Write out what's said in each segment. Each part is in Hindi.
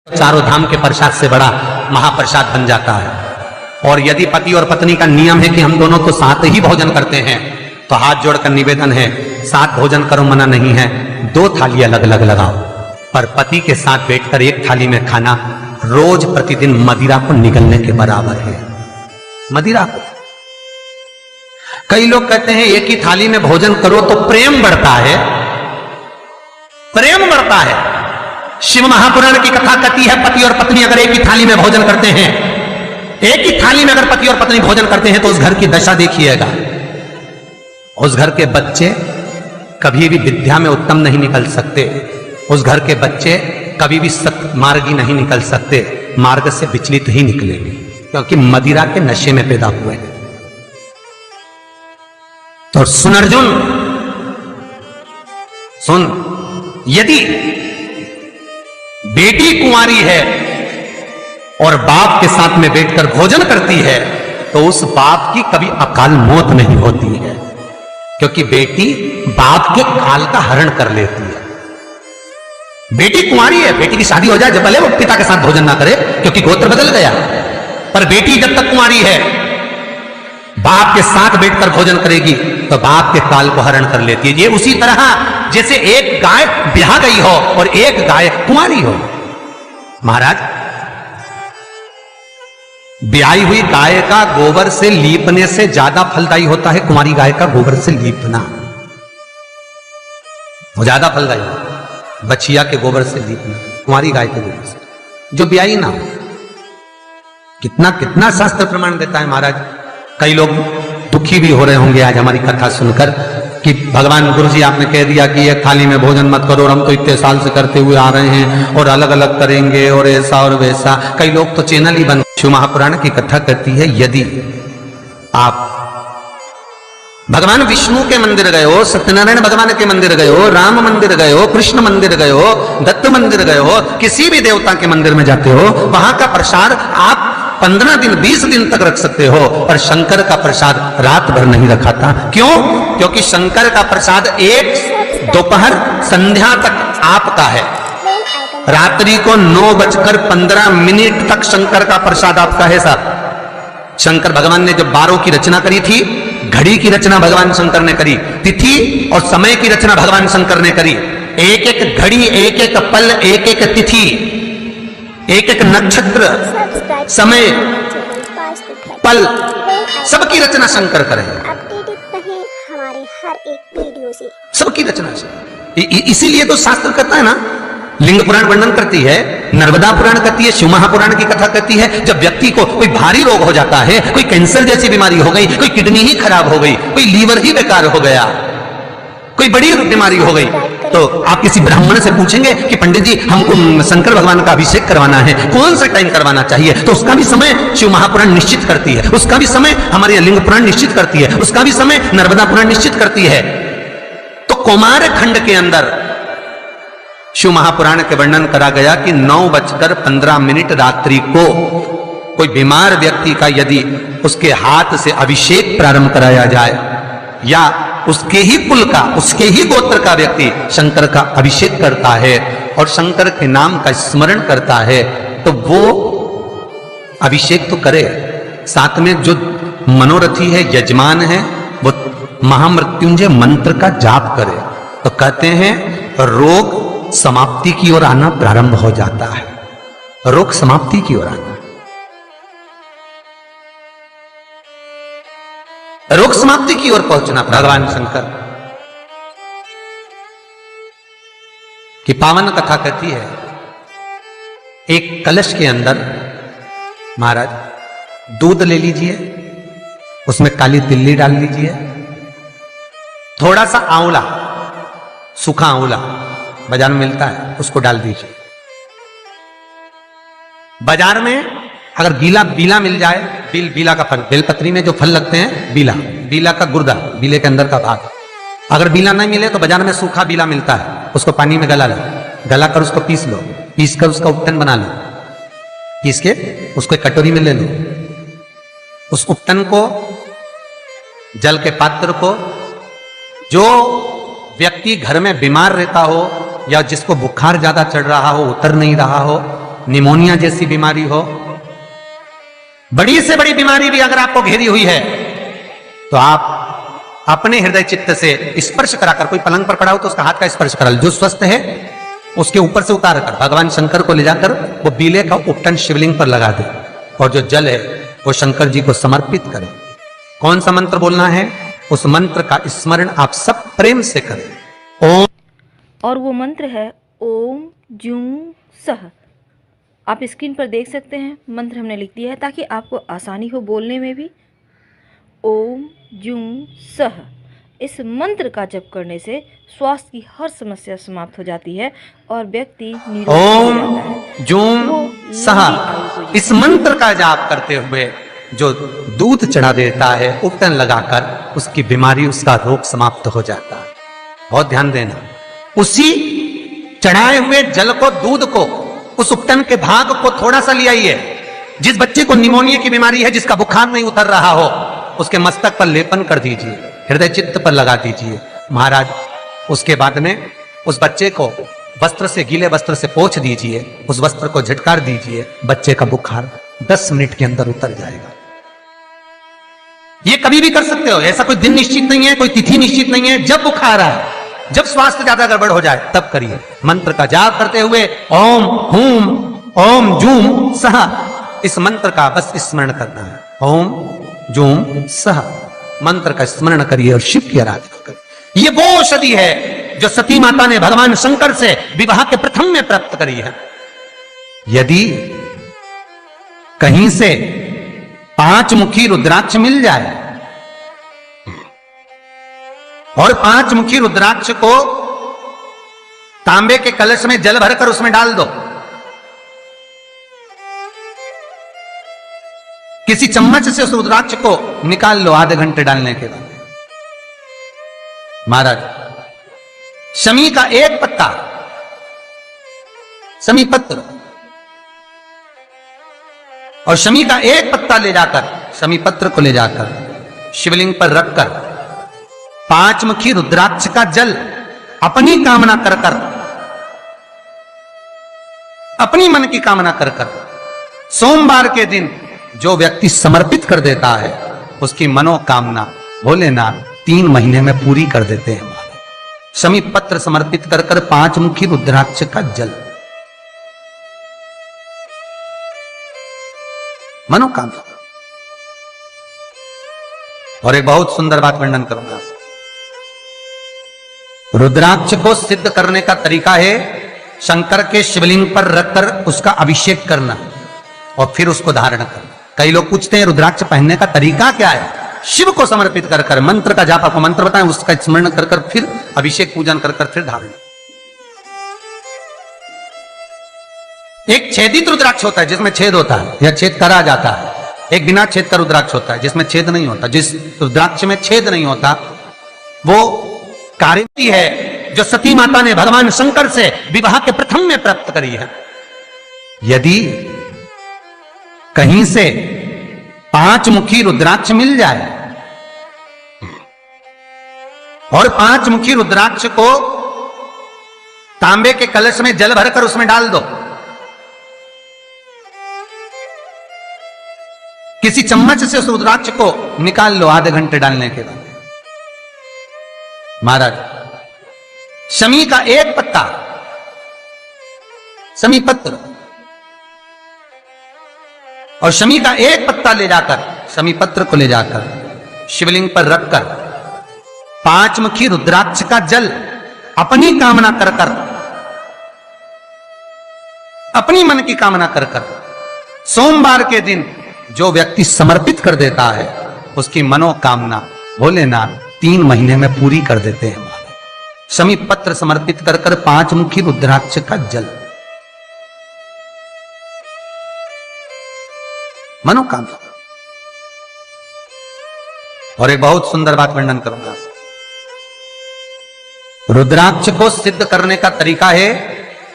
चारों धाम के प्रसाद से बड़ा महाप्रसाद बन जाता है। और यदि पति और पत्नी का नियम है कि हम दोनों तो साथ ही भोजन करते हैं, तो हाथ जोड़कर निवेदन है, साथ भोजन करो, मना नहीं है, 2 थाली अलग अलग लगाओ। पर पति के साथ बैठकर एक थाली में खाना रोज प्रतिदिन मदिरा को निगलने के बराबर है। मदिरा को कई लोग कहते हैं एक ही थाली में भोजन करो तो प्रेम बढ़ता है, प्रेम बढ़ता है। शिव महापुराण की कथा कहती है पति और पत्नी अगर एक ही थाली में भोजन करते हैं, एक ही थाली में अगर पति और पत्नी भोजन करते हैं, तो उस घर की दशा देखिएगा। उस घर के बच्चे कभी भी विद्या में उत्तम नहीं निकल सकते, उस घर के बच्चे कभी भी सत्मार्गी नहीं निकल सकते, मार्ग से विचलित ही निकलेंगे, क्योंकि मदिरा के नशे में पैदा हुए हैं। तो सुन अर्जुन सुन, यदि बेटी कुंवारी है और बाप के साथ में बैठकर भोजन करती है, तो उस बाप की कभी अकाल मौत नहीं होती है, क्योंकि बेटी बाप के काल का हरण कर लेती है। बेटी कुंवारी है, बेटी की शादी हो जाए जब भले वो पिता के साथ भोजन ना करे, क्योंकि गोत्र बदल गया, पर बेटी जब तक कुंवारी है बाप के साथ बैठकर भोजन करेगी तो बाप के काल को हरण कर लेती है। ये उसी तरह जैसे एक गाय ब्याह गई हो और एक गाय कुंवारी हो। महाराज, ब्याही हुई गाय का गोबर से लीपने से ज्यादा फलदायी होता है कुंवारी गाय का गोबर से लीपना, वो ज्यादा फलदायी होता। बछिया के गोबर से लीपना, कुंवारी गाय के गोबर से जो ब्याही ना हो। कितना कितना शास्त्र प्रमाण देता है महाराज। कई लोग दुखी भी हो रहे होंगे आज हमारी कथा सुनकर कि भगवान गुरुजी आपने कह दिया कि एक थाली में भोजन मत करो, और हम तो इतने साल से करते हुए आ रहे हैं और अलग अलग करेंगे और ऐसा और वैसा। कई लोग तो चैनल ही बंद। शिव महापुराण की कथा कहती है यदि आप भगवान विष्णु के मंदिर गए हो, सत्यनारायण भगवान के मंदिर गए हो, राम मंदिर गए हो, कृष्ण मंदिर गए हो, दत्त मंदिर गए हो, किसी भी देवता के मंदिर में जाते हो, वहां का प्रसाद आप 15 दिन 20 दिन तक रख सकते हो, पर शंकर का प्रसाद रात भर नहीं रखाता। क्यों? क्योंकि शंकर का प्रसाद एक दोपहर संध्या तक आपका है, रात्रि को 9:15 तक शंकर का प्रसाद आपका है साहब। शंकर भगवान ने जब 12 की रचना करी थी, घड़ी की रचना भगवान शंकर ने करी, तिथि और समय की रचना भगवान शंकर ने करी। एक एक घड़ी, एक एक पल, एक एक तिथि, एक एक नक्षत्र, समय, पल, सबकी रचना शंकर करे। हमारे हर एक वीडियो से सबकी रचना से। इसीलिए तो शास्त्र कहता है ना, लिंग पुराण वर्णन करती है, नर्मदा पुराण कहती है, शिव महापुराण की कथा कहती है, जब व्यक्ति को कोई भारी रोग हो जाता है, कोई कैंसर जैसी बीमारी हो गई, कोई किडनी ही खराब हो गई, कोई लीवर ही बेकार हो गया, कोई बड़ी बीमारी हो गई, तो आप किसी ब्राह्मण से पूछेंगे कि पंडित जी हमको शंकर भगवान का अभिषेक करवाना है, कौन सा टाइम करवाना चाहिए? तो उसका भी समय शिव महापुराण निश्चित करती है, उसका भी समय हमारे लिंग पुराण निश्चित करती है, उसका भी समय नर्मदा पुराण निश्चित करती है। तो कौमार खंड के अंदर शिव महापुराण के वर्णन करा गया कि 9:15 रात्रि को कोई बीमार व्यक्ति का यदि उसके हाथ से अभिषेक प्रारंभ कराया जाए, या उसके ही कुल का, उसके ही गोत्र का व्यक्ति शंकर का अभिषेक करता है और शंकर के नाम का स्मरण करता है, तो वो अभिषेक तो करे, साथ में जो मनोरथी है, यजमान है, वो महामृत्युंजय मंत्र का जाप करे, तो कहते हैं रोग समाप्ति की ओर आना प्रारंभ हो जाता है। रोग समाप्ति की ओर आना, रोग समाप्ति की ओर पहुंचना। भगवान शंकर की पावन कथा कहती है, एक कलश के अंदर महाराज दूध ले लीजिए, उसमें काली तिल्ली डाल लीजिए, थोड़ा सा आंवला, सूखा आंवला बाजार में मिलता है, उसको डाल दीजिए। बाजार में अगर बीला मिल जाए, बीला का फल, बेलपत्री में जो फल लगते हैं, बीला का गुर्दा, बीले के अंदर का भाग, अगर बीला नहीं मिले तो बाजार में सूखा बीला मिलता है, उसको पानी में गला लो, गला कर उसको पीस लो, पीस कर उसका उपटन बना लो, पीस के उसको कटोरी में ले लो। उस उपटन को, जल के पात्र को, जो व्यक्ति घर में बीमार रहता हो या जिसको बुखार ज्यादा चढ़ रहा हो, उतर नहीं रहा हो, निमोनिया जैसी बीमारी हो, बड़ी से बड़ी बीमारी भी अगर आपको घेरी हुई है, तो आप अपने हृदय चित्त से स्पर्श कराकर, कोई पलंग पर पड़ा हो तो उसका हाथ का स्पर्श करा, जो स्वस्थ है उसके ऊपर से उतार कर भगवान शंकर को ले जाकर वो बीले का उपटन शिवलिंग पर लगा दे, और जो जल है वो शंकर जी को समर्पित करें। कौन सा मंत्र बोलना है, उस मंत्र का स्मरण आप सब प्रेम से करें। ओम, और वो मंत्र है ओम जूं सह। आप स्क्रीन पर देख सकते हैं, मंत्र हमने लिख दिया है ताकि आपको आसानी हो बोलने में भी। ओम जूं सह, इस मंत्र का जप करने से स्वास्थ्य की हर समस्या समाप्त हो जाती है और व्यक्ति निरोगी हो जाता है। ओम जूं सह, इस मंत्र का जाप करते हुए जो दूध चढ़ा देता है उपटन लगाकर, उसकी बीमारी, उसका रोग समाप्त हो जाता है। बहुत ध्यान देना, उसी चढ़ाए हुए जल को, दूध को, उस उपटन के भाग को थोड़ा सा ले आइए। जिस बच्चे को निमोनिया की बीमारी है, जिसका बुखार नहीं उतर रहा हो, उसके मस्तक पर लेपन कर दीजिए, हृदय चित्त पर लगा दीजिए महाराज। उसके बाद में उस बच्चे को वस्त्र से, गीले वस्त्र से पोंछ दीजिए, उस वस्त्र को झटकार दीजिए, बच्चे का बुखार 10 मिनट के अंदर उतर जाएगा। ये कभी भी कर सकते हो, ऐसा कोई दिन निश्चित नहीं है, कोई तिथि निश्चित नहीं है। जब बुखार आए, जब स्वास्थ्य ज्यादा गड़बड़ हो जाए, तब करिए। मंत्र का जाप करते हुए ओम हूम ओम जूम सह, इस मंत्र का बस स्मरण करना है। ओम जूम सह मंत्र का स्मरण करिए और शिव की आराधना करिए। ये वो औषधि है जो सती माता ने भगवान शंकर से विवाह के प्रथम में प्राप्त करी है। यदि कहीं से 5 मुखी रुद्राक्ष मिल जाए और 5 मुखी रुद्राक्ष को तांबे के कलश में जल भरकर उसमें डाल दो, किसी चम्मच से उस रुद्राक्ष को निकाल लो आधे घंटे डालने के बाद। महाराज, शमी का एक पत्ता, शमी पत्र, और शमी का एक पत्ता ले जाकर, शमी पत्र को ले जाकर शिवलिंग पर रखकर 5 मुखी रुद्राक्ष का जल अपनी कामना कर कर, अपनी मन की कामना कर कर, सोमवार के दिन जो व्यक्ति समर्पित कर देता है, उसकी मनोकामना भोलेनाथ 3 महीने में पूरी कर देते हैं। शमी पत्र समर्पित कर कर 5 मुखी रुद्राक्ष का जल, मनोकामना। और एक बहुत सुंदर बात वर्णन करूंगा। रुद्राक्ष को सिद्ध करने का तरीका है शंकर के शिवलिंग पर रखकर उसका अभिषेक करना और फिर उसको धारण करना। कई लोग पूछते हैं रुद्राक्ष पहनने का तरीका क्या है? शिव को समर्पित कर कर मंत्र का जाप, आपको मंत्र बताएं, उसका स्मरण कर कर फिर अभिषेक पूजन कर कर फिर धारण। एक छेदित रुद्राक्ष होता है जिसमें छेद होता है या छेद करा जाता है, एक बिना छेद का रुद्राक्ष होता है जिसमें छेद नहीं होता। जिस रुद्राक्ष में छेद नहीं होता वो कार्यवती है जो सती माता ने भगवान शंकर से विवाह के प्रथम में प्राप्त करी है। यदि कहीं से 5 मुखी रुद्राक्ष मिल जाए और 5 मुखी रुद्राक्ष को तांबे के कलश में जल भरकर उसमें डाल दो, किसी चम्मच से उस रुद्राक्ष को निकाल लो आधे घंटे डालने के बाद। महाराज, शमी का एक पत्ता, शमी पत्र, और शमी का एक पत्ता ले जाकर, शमी पत्र को ले जाकर शिवलिंग पर रखकर 5 मुखी रुद्राक्ष का जल अपनी कामना कर कर, अपनी मन की कामना कर कर सोमवार के दिन जो व्यक्ति समर्पित कर देता है उसकी मनोकामना भोलेनाथ 3 महीने में पूरी कर देते हैं। शमी पत्र समर्पित कर कर 5 मुखी रुद्राक्ष का जल, मनोकामना। और एक बहुत सुंदर बात वर्णन करूंगा। रुद्राक्ष को सिद्ध करने का तरीका है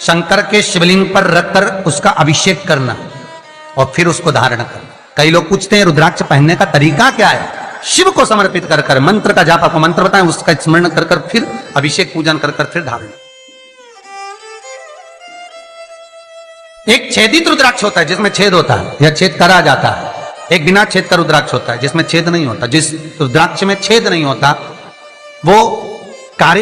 शंकर के शिवलिंग पर रखकर उसका अभिषेक करना और फिर उसको धारण करना। कई लोग पूछते हैं रुद्राक्ष पहनने का तरीका क्या है? शिव को समर्पित कर कर मंत्र का जाप, आपको मंत्र बताएं, उसका स्मरण कर कर फिर अभिषेक पूजन कर कर फिर धारण। एक छेदित रुद्राक्ष होता है जिसमें छेद होता है या छेद करा जाता है, एक बिना छेद का रुद्राक्ष होता है जिसमें छेद नहीं होता। जिस रुद्राक्ष में छेद नहीं होता वो